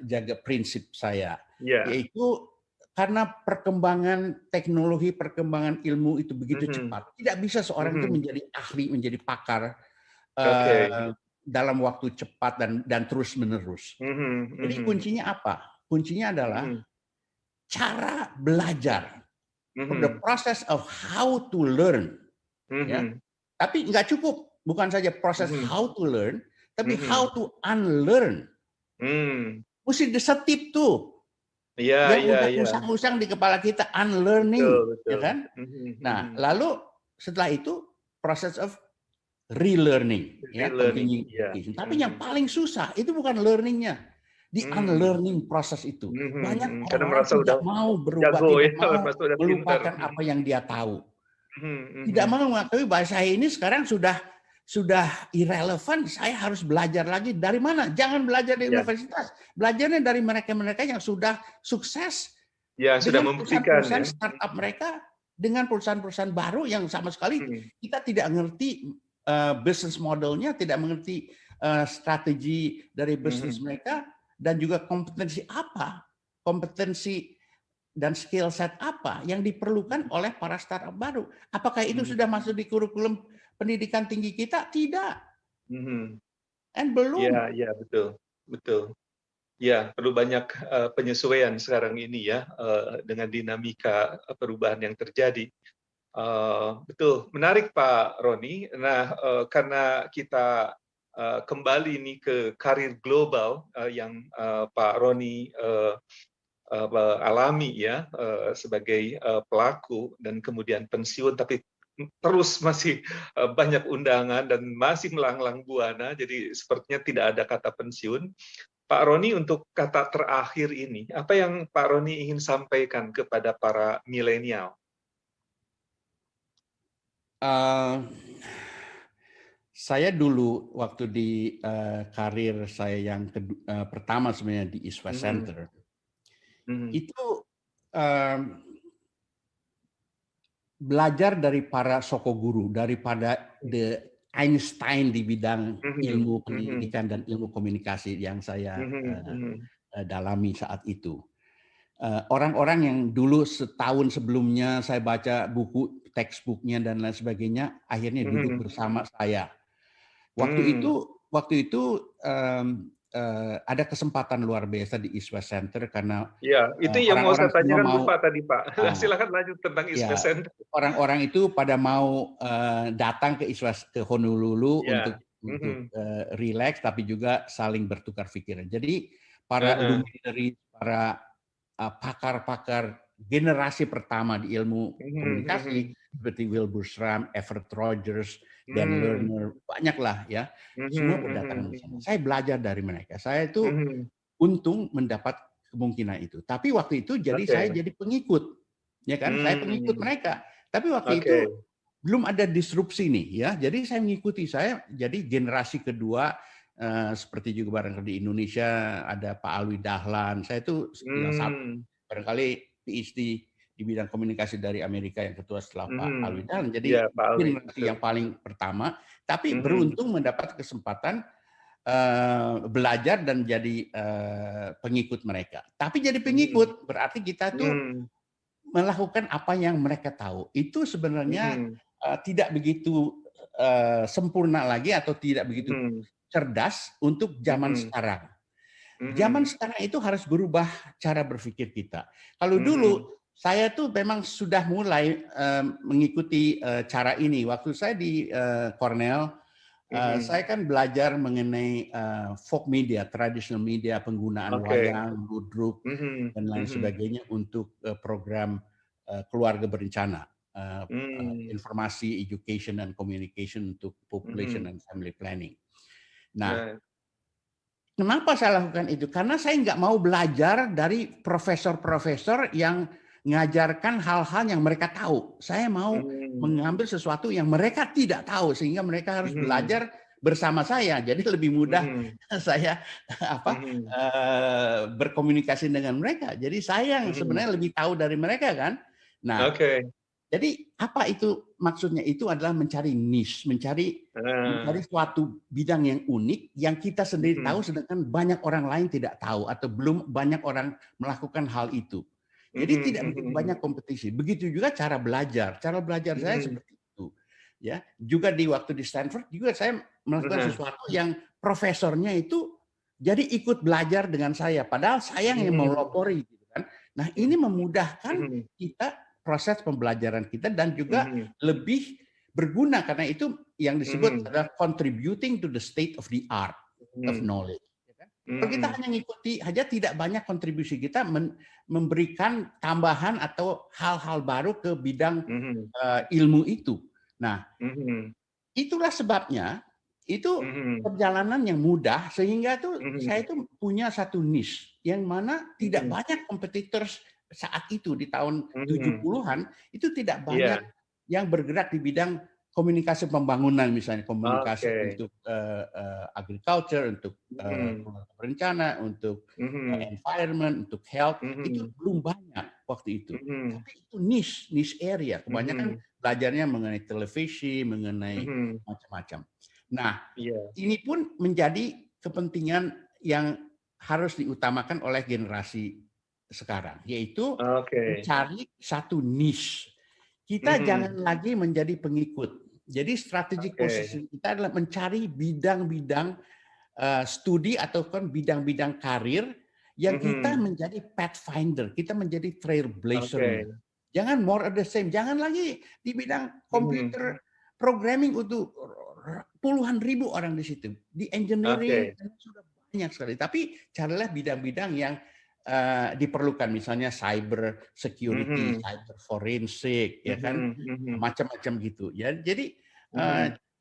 jaga prinsip saya, yaitu karena perkembangan teknologi, perkembangan ilmu itu begitu cepat, tidak bisa seorang itu menjadi ahli, menjadi pakar dalam waktu cepat dan terus menerus. Jadi kuncinya apa? Kuncinya adalah cara belajar, the process of how to learn. Ya. Tapi nggak cukup, bukan saja proses how to learn, tapi how to unlearn. Mesti disetip tuh. Yang udah usang-usang di kepala kita, unlearning, ya kan? Nah, lalu setelah itu proses of relearning, ya, continuing education. Tapi yang paling susah itu bukan learningnya, di unlearning proses itu. Banyak orang tidak mau berubah, tidak mau melupakan apa yang dia tahu. Tidak mau mengakui bahwa saya ini sekarang sudah irrelevant, saya harus belajar lagi. Dari mana? Jangan belajar di universitas. Belajarnya dari mereka-mereka yang sudah sukses. Sudah membuktikan perusahaan startup mereka, dengan perusahaan-perusahaan baru yang sama sekali kita tidak mengerti business modelnya, tidak mengerti strategi dari bisnis mereka, dan juga kompetensi dan skill set apa yang diperlukan oleh para startup baru. Apakah itu sudah masuk di kurikulum pendidikan tinggi kita? Tidak. Belum. Ya, betul. Ya, perlu banyak penyesuaian sekarang ini ya dengan dinamika perubahan yang terjadi. Betul, menarik Pak Roni. Nah, karena kita kembali nih ke karir global yang Pak Roni alami ya sebagai pelaku dan kemudian pensiun, tapi terus masih banyak undangan dan masih melanglang buana, jadi sepertinya tidak ada kata pensiun. Pak Roni, untuk kata terakhir ini, apa yang Pak Roni ingin sampaikan kepada para milenial? Saya dulu waktu di karir saya yang pertama sebenarnya di East West Center, itu belajar dari para soko guru, daripada Einstein di bidang ilmu pendidikan dan ilmu komunikasi yang saya dalami saat itu. Orang-orang yang dulu setahun sebelumnya saya baca buku, textbooknya dan lain sebagainya, akhirnya duduk bersama saya. Waktu itu ada kesempatan luar biasa di East West Center karena itu yang mau saya tanyakan lupa tadi Pak. Silakan lanjut tentang East West Center. Orang-orang itu pada mau datang ke East West, ke Honolulu untuk relax, tapi juga saling bertukar pikiran. Jadi para luminary, para pakar-pakar generasi pertama di ilmu komunikasi seperti Wilbur Schramm, Everett Rogers, Dan Lerner, banyaklah ya. Semua berdatangan di sana. Saya belajar dari mereka. Saya itu untung mendapat kemungkinan itu. Tapi waktu itu saya jadi pengikut, ya kan? Saya pengikut mereka. Tapi waktu itu belum ada disrupsi nih, ya. Jadi saya mengikuti. Saya jadi generasi kedua. Seperti juga barangkali di Indonesia ada Pak Alwi Dahlan. Saya itu yang satu, barangkali PhD di bidang komunikasi dari Amerika yang ketua setelah Pak Alwi Dahlan. Jadi generasi yang paling pertama. Tapi beruntung mendapat kesempatan belajar dan jadi pengikut mereka. Tapi jadi pengikut berarti kita tuh melakukan apa yang mereka tahu. Itu sebenarnya tidak begitu sempurna lagi atau tidak begitu cerdas untuk zaman sekarang. Zaman sekarang itu harus berubah cara berpikir kita. Kalau dulu saya tuh memang sudah mulai mengikuti cara ini. Waktu saya di Cornell, saya kan belajar mengenai folk media, traditional media, penggunaan wayang, ludruk, dan lain sebagainya untuk program keluarga berencana, informasi, education, dan communication untuk population and family planning. Nah, kenapa saya lakukan itu? Karena saya nggak mau belajar dari profesor-profesor yang mengajarkan hal-hal yang mereka tahu. Saya mau mengambil sesuatu yang mereka tidak tahu, sehingga mereka harus belajar bersama saya. Jadi lebih mudah saya berkomunikasi dengan mereka. Jadi saya yang sebenarnya lebih tahu dari mereka kan. Nah, jadi apa itu maksudnya? Itu adalah mencari niche, mencari suatu bidang yang unik yang kita sendiri tahu, sedangkan banyak orang lain tidak tahu atau belum banyak orang melakukan hal itu. Jadi tidak begitu banyak kompetisi. Begitu juga cara belajar. Cara belajar saya seperti itu. Ya, juga di waktu di Stanford juga saya melakukan sesuatu yang profesornya itu jadi ikut belajar dengan saya. Padahal saya yang melopori, gitu kan. Nah, ini memudahkan kita proses pembelajaran kita dan juga lebih berguna karena itu yang disebut adalah contributing to the state of the art of knowledge. Kalau kita hanya ngikuti aja tidak banyak kontribusi kita memberikan tambahan atau hal-hal baru ke bidang ilmu itu. Nah, itulah sebabnya itu perjalanan yang mudah sehingga saya itu punya satu niche yang mana tidak banyak kompetitor saat itu di tahun 70-an itu tidak banyak yang bergerak di bidang komunikasi pembangunan, misalnya komunikasi untuk agriculture, untuk berencana, untuk environment, untuk health, itu belum banyak waktu itu. Tapi itu niche area. Kebanyakan belajarnya mengenai televisi, mengenai macam-macam. Nah, ini pun menjadi kepentingan yang harus diutamakan oleh generasi sekarang, yaitu mencari satu niche. Kita jangan lagi menjadi pengikut. Jadi strategic position kita adalah mencari bidang-bidang studi ataupun bidang-bidang karir yang kita menjadi pathfinder, kita menjadi trailblazer. Jangan more of the same. Jangan lagi di bidang komputer programming untuk puluhan ribu orang di situ. Di engineering sudah banyak sekali. Tapi carilah bidang-bidang yang diperlukan, misalnya cyber security, cyber forensik, ya kan, macam-macam gitu. Ya, jadi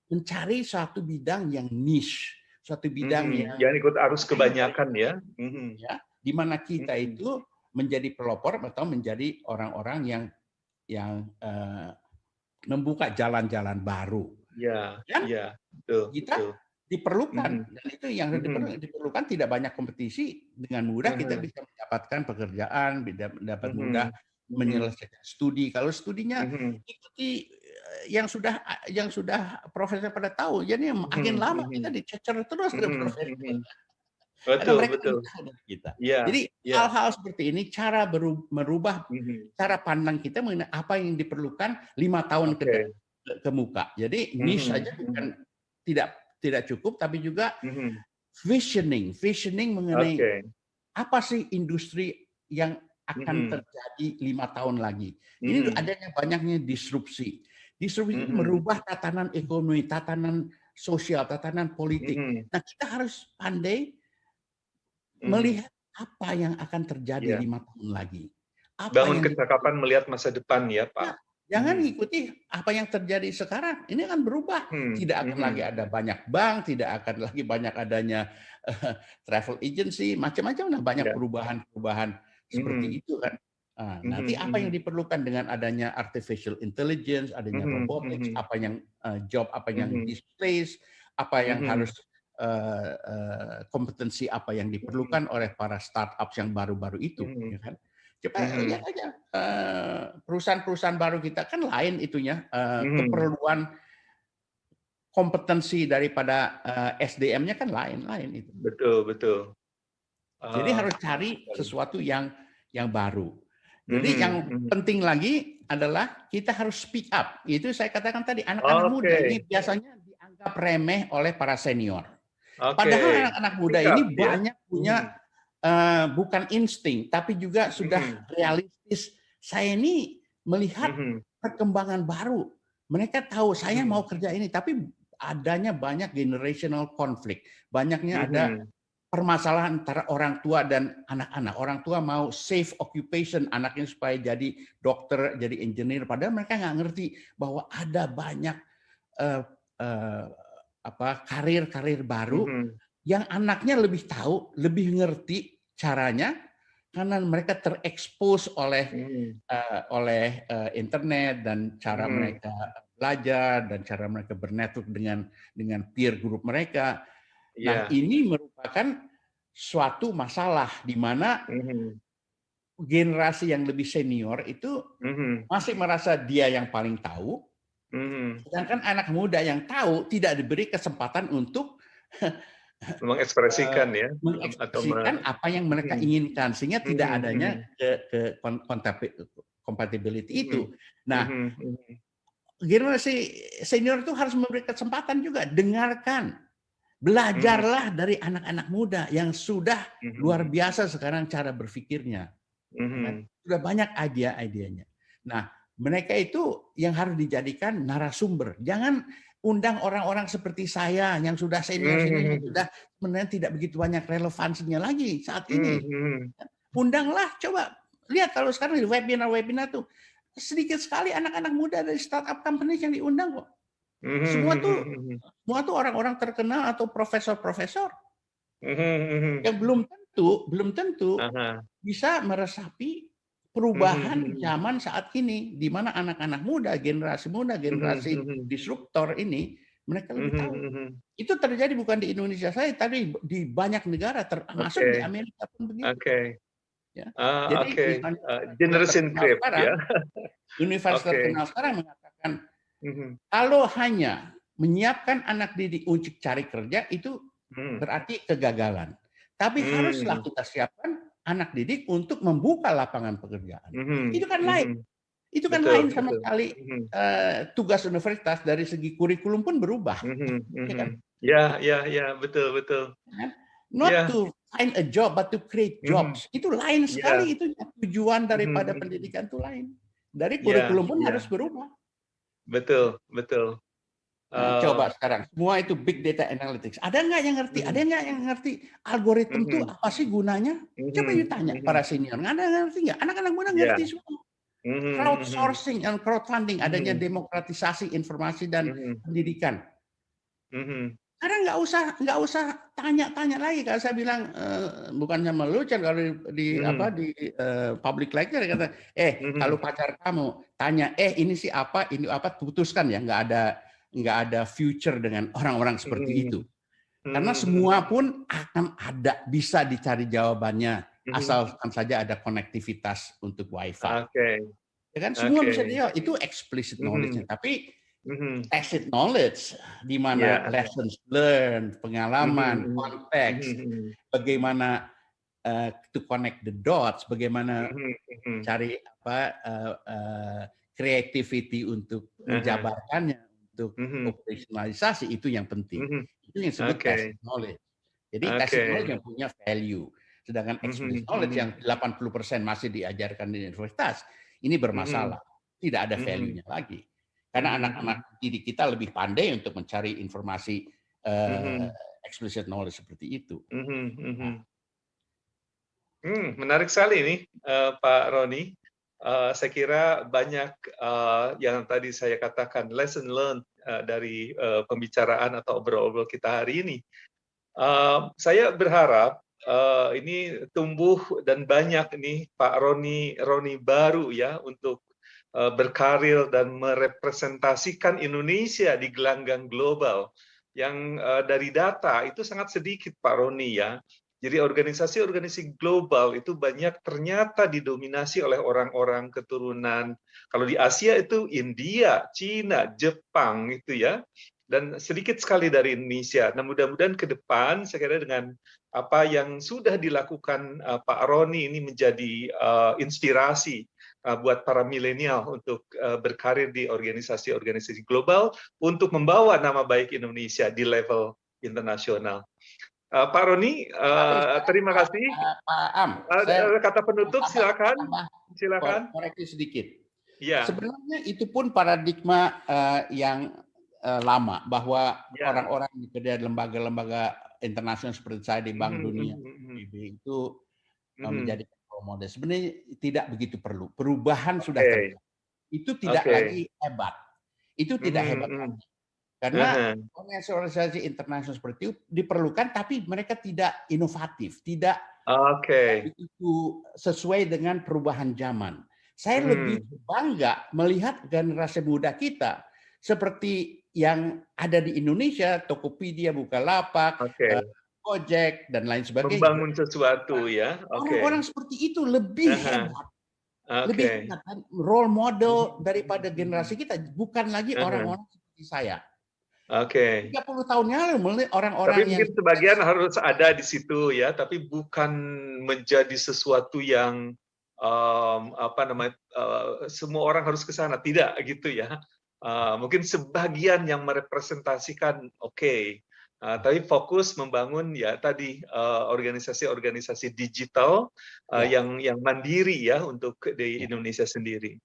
mencari suatu bidang yang niche, suatu bidang yang jangan ikut arus kebanyakan ya. Ya, di mana kita itu menjadi pelopor atau menjadi orang-orang yang membuka jalan-jalan baru. Ya, betul. Kita diperlukan dan itu yang diperlukan tidak banyak kompetisi, dengan mudah kita bisa mendapatkan pekerjaan, dapat mudah menyelesaikan studi. Kalau studinya ikuti yang sudah profesor pada tahu, jadi makin lama kita dicecer terus oleh profesor. Karena mereka tahu dari kita. Jadi hal-hal seperti ini cara merubah cara pandang kita mengenai apa yang diperlukan 5 tahun ke muka. Jadi niche saja bukan tidak cukup, tapi juga visioning mengenai apa sih industri yang akan terjadi 5 tahun lagi. Ini adanya banyaknya disrupsi. Disrupsi itu merubah tatanan ekonomi, tatanan sosial, tatanan politik. Nah, kita harus pandai melihat apa yang akan terjadi 5 tahun lagi. Bangun kecakapan melihat masa depan ya, Pak. Jangan ikuti apa yang terjadi sekarang. Ini akan berubah. Tidak akan lagi ada banyak bank, tidak akan lagi banyak adanya travel agency, macam-macam. Nah, banyak perubahan-perubahan seperti itu kan. Nanti apa yang diperlukan dengan adanya artificial intelligence, adanya robotics, apa yang job, apa yang displaced, apa yang harus kompetensi apa yang diperlukan oleh para startups yang baru-baru itu, ya kan? Coba lihat aja perusahaan-perusahaan baru kita kan lain itunya, keperluan kompetensi daripada SDM-nya kan lain itu. Betul, betul. Jadi harus cari sesuatu yang baru. Jadi yang penting lagi adalah kita harus speak up. Itu saya katakan tadi, anak-anak muda ini biasanya dianggap remeh oleh para senior. Padahal anak-anak muda ini banyak punya bukan insting, tapi juga sudah realistis. Saya ini melihat perkembangan baru. Mereka tahu saya mau kerja ini, tapi adanya banyak generational conflict. Banyaknya ada permasalahan antara orang tua dan anak-anak. Orang tua mau safe occupation anaknya supaya jadi dokter, jadi engineer. Padahal mereka nggak ngerti bahwa ada banyak karir-karir baru yang anaknya lebih tahu, lebih ngerti caranya karena mereka terekspos oleh internet dan cara mereka belajar dan cara mereka bernetwork dengan peer group mereka. Nah, ini merupakan suatu masalah di mana generasi yang lebih senior itu masih merasa dia yang paling tahu, sedangkan anak muda yang tahu tidak diberi kesempatan untuk mengekspresikan mengekspresikan apa yang mereka inginkan sehingga tidak adanya ke compatibility itu. Nah, generasi senior itu harus memberi kesempatan juga, dengarkan, belajarlah dari anak-anak muda yang sudah luar biasa sekarang cara berpikirnya. Sudah banyak ide-idenya. Nah, mereka itu yang harus dijadikan narasumber. Jangan undang orang-orang seperti saya yang sudah senior-senior yang sudah sebenarnya tidak begitu banyak relevansinya lagi saat ini. Undanglah, coba lihat kalau sekarang di webinar tuh sedikit sekali anak-anak muda dari startup company yang diundang kok. Semua tuh orang-orang terkenal atau profesor-profesor yang belum tentu bisa meresapi perubahan zaman saat ini, di mana anak-anak muda, generasi disruptor ini, mereka lebih tahu. Itu terjadi bukan di Indonesia saja, tapi di banyak negara, termasuk di Amerika pun begitu. Ya. Jadi generation creep, ya. Universitas terkenal sekarang mengatakan kalau hanya menyiapkan anak didik untuk cari kerja itu berarti kegagalan. Tapi haruslah kita siapkan anak didik untuk membuka lapangan pekerjaan. Itu kan lain. Itu kan lain sama sekali. Tugas universitas dari segi kurikulum pun berubah. Ya, betul. Not to find a job, but to create jobs. Itu lain sekali. Itu tujuan daripada pendidikan itu lain. Dari kurikulum pun harus berubah. Betul. Nah, coba sekarang semua itu big data analytics. Ada nggak yang ngerti? Ada nggak yang ngerti algoritma itu apa sih gunanya? Coba you tanya para senior. Nggak ada yang ngerti nggak? Anak-anak muda ngerti semua. Crowdsourcing dan crowdfunding, adanya demokratisasi informasi dan pendidikan. Karena nggak usah tanya-tanya lagi. Kalau saya bilang bukan sama lu, kalau di public lecture kata, kalau pacar kamu tanya, ini sih apa, ini apa, putuskan ya. Nggak ada future dengan orang-orang seperti itu. Karena semua pun akan ada, bisa dicari jawabannya, asalkan saja ada konektivitas untuk WiFi. Ya kan, semua bisa dijawab. Itu explicit knowledge-nya. Tapi tacit knowledge, di mana lessons learned, pengalaman, konteks, bagaimana to connect the dots, bagaimana cari creativity untuk menjabarkannya, untuk operasionalisasi, itu yang penting. Itu yang disebut tacit knowledge. Jadi tacit knowledge yang punya value. Sedangkan explicit knowledge yang 80% masih diajarkan di universitas, ini bermasalah. Tidak ada value-nya lagi. Karena anak-anak didik kita lebih pandai untuk mencari informasi explicit knowledge seperti itu. Menarik sekali ini, Pak Roni. saya kira banyak yang tadi saya katakan lesson learned dari pembicaraan atau obrol-obrol kita hari ini. Saya berharap ini tumbuh dan banyak nih Pak Roni baru ya untuk berkarir dan merepresentasikan Indonesia di gelanggang global. Yang dari data itu sangat sedikit Pak Roni ya. Jadi organisasi-organisasi global itu banyak ternyata didominasi oleh orang-orang keturunan. Kalau di Asia itu India, Cina, Jepang itu ya. Dan sedikit sekali dari Indonesia. Nah, mudah-mudahan ke depan saya kira dengan apa yang sudah dilakukan Pak Roni ini menjadi inspirasi buat para milenial untuk berkarir di organisasi-organisasi global untuk membawa nama baik Indonesia di level internasional. Pak Roni, terima kasih. Pak Am, saya Kata penutup, silakan. Silakan. Koreksi sedikit. Ya. Sebenarnya itu pun paradigma yang lama bahwa orang-orang di lembaga-lembaga internasional seperti saya di Bank Dunia itu menjadi role model. Sebenarnya tidak begitu perlu. Perubahan sudah terjadi. Itu tidak lagi hebat. Itu tidak hebat lagi. Karena organisasi internasional seperti itu diperlukan, tapi mereka tidak inovatif, tidak begitu sesuai dengan perubahan zaman. Saya lebih bangga melihat generasi muda kita seperti yang ada di Indonesia, Tokopedia, Bukalapak, Gojek dan lain sebagainya. Membangun sesuatu ya. Orang-orang seperti itu lebih hebat. Lebih hebat, role model daripada generasi kita, bukan lagi orang-orang seperti saya. 30 tahun yang lalu orang-orang tapi mungkin sebagian harus ada di situ ya, tapi bukan menjadi sesuatu yang semua orang harus ke sana, tidak gitu ya. Mungkin sebagian yang merepresentasikan tapi fokus membangun ya tadi organisasi-organisasi digital yang mandiri ya untuk di Indonesia sendiri.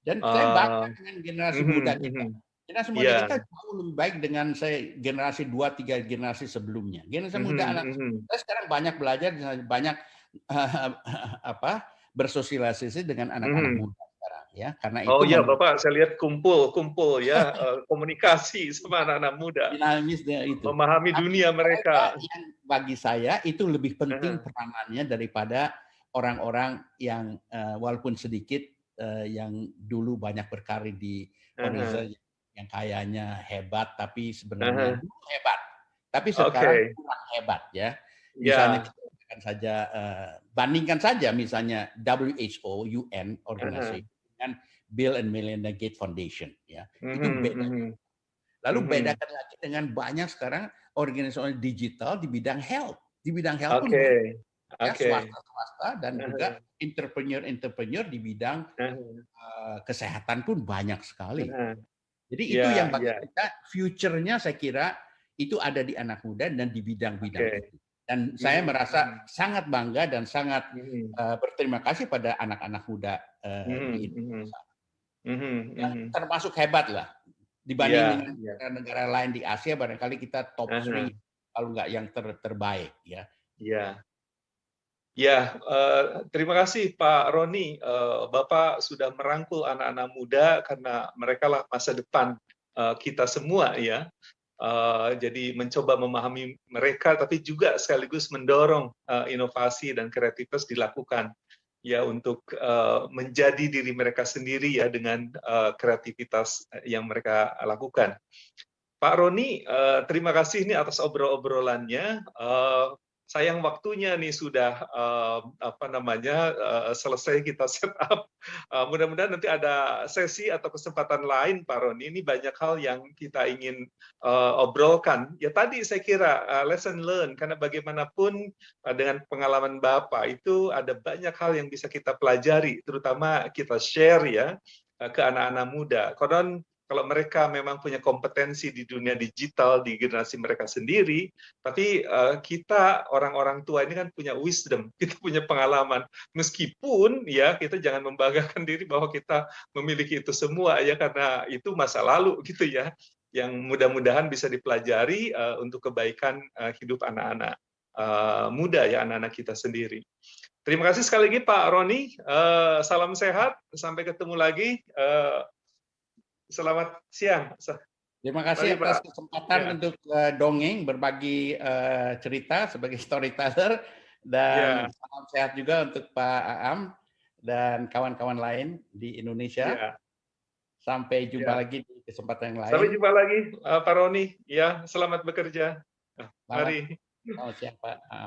Dan saya bangga dengan generasi muda kita. Generasi muda kita jauh lebih baik dengan generasi 2-3 generasi sebelumnya. Generasi muda anak saya sekarang banyak belajar, banyak bersosialisasi dengan anak-anak muda sekarang ya. Karena itu Bapak saya lihat kumpul ya komunikasi sama anak-anak muda. Dinamisnya itu. Memahami dunia mereka. Yang bagi saya itu lebih penting peranannya daripada orang-orang yang walaupun sedikit yang dulu banyak berkarir di organisasi yang kayaknya hebat tapi sebenarnya dulu hebat tapi sekarang kurang hebat ya. Misalnya kita bandingkan saja misalnya WHO UN organisasi dengan Bill and Melinda Gates Foundation ya. Itu beda. Lalu bedakan lagi dengan banyak sekarang organisasi digital di bidang health. Di bidang health pun swasta dan juga entrepreneur di bidang kesehatan pun banyak sekali. Jadi itu yang bagi kita future-nya saya kira itu ada di anak muda dan di bidang-bidang itu. Dan saya merasa sangat bangga dan sangat berterima kasih pada anak-anak muda di Indonesia. Yang termasuk hebat lah dibanding dengan negara lain di Asia, barangkali kita top 3 kalau nggak yang terbaik ya. Terima kasih Pak Roni. Bapak sudah merangkul anak-anak muda karena mereka lah masa depan kita semua ya. Jadi mencoba memahami mereka, tapi juga sekaligus mendorong inovasi dan kreativitas dilakukan ya untuk menjadi diri mereka sendiri ya dengan kreativitas yang mereka lakukan. Pak Roni, terima kasih ini atas obrol-obrolannya. Sayang waktunya nih sudah selesai kita set up. Mudah-mudahan nanti ada sesi atau kesempatan lain Pak Roni. Ini banyak hal yang kita ingin obrolkan. Ya tadi saya kira lesson learn, karena bagaimanapun dengan pengalaman Bapak itu ada banyak hal yang bisa kita pelajari, terutama kita share ya ke anak-anak muda. Konon kalau mereka memang punya kompetensi di dunia digital, di generasi mereka sendiri, tapi kita orang-orang tua ini kan punya wisdom, kita punya pengalaman. Meskipun ya kita jangan membanggakan diri bahwa kita memiliki itu semua ya, karena itu masa lalu gitu ya, yang mudah-mudahan bisa dipelajari untuk kebaikan hidup anak-anak muda ya, anak-anak kita sendiri. Terima kasih sekali lagi Pak Roni. Salam sehat. Sampai ketemu lagi. Selamat siang. Terima kasih Mari, atas Pak. kesempatan Ya. untuk dongeng, berbagi cerita sebagai storyteller, Ya. dan salam sehat juga untuk Pak Aam dan kawan-kawan lain di Indonesia. Ya. Sampai jumpa Ya. lagi di kesempatan yang lain. Sampai jumpa lagi Pak Roni. Ya, selamat bekerja. Selamat Mari. siang Pak Aam.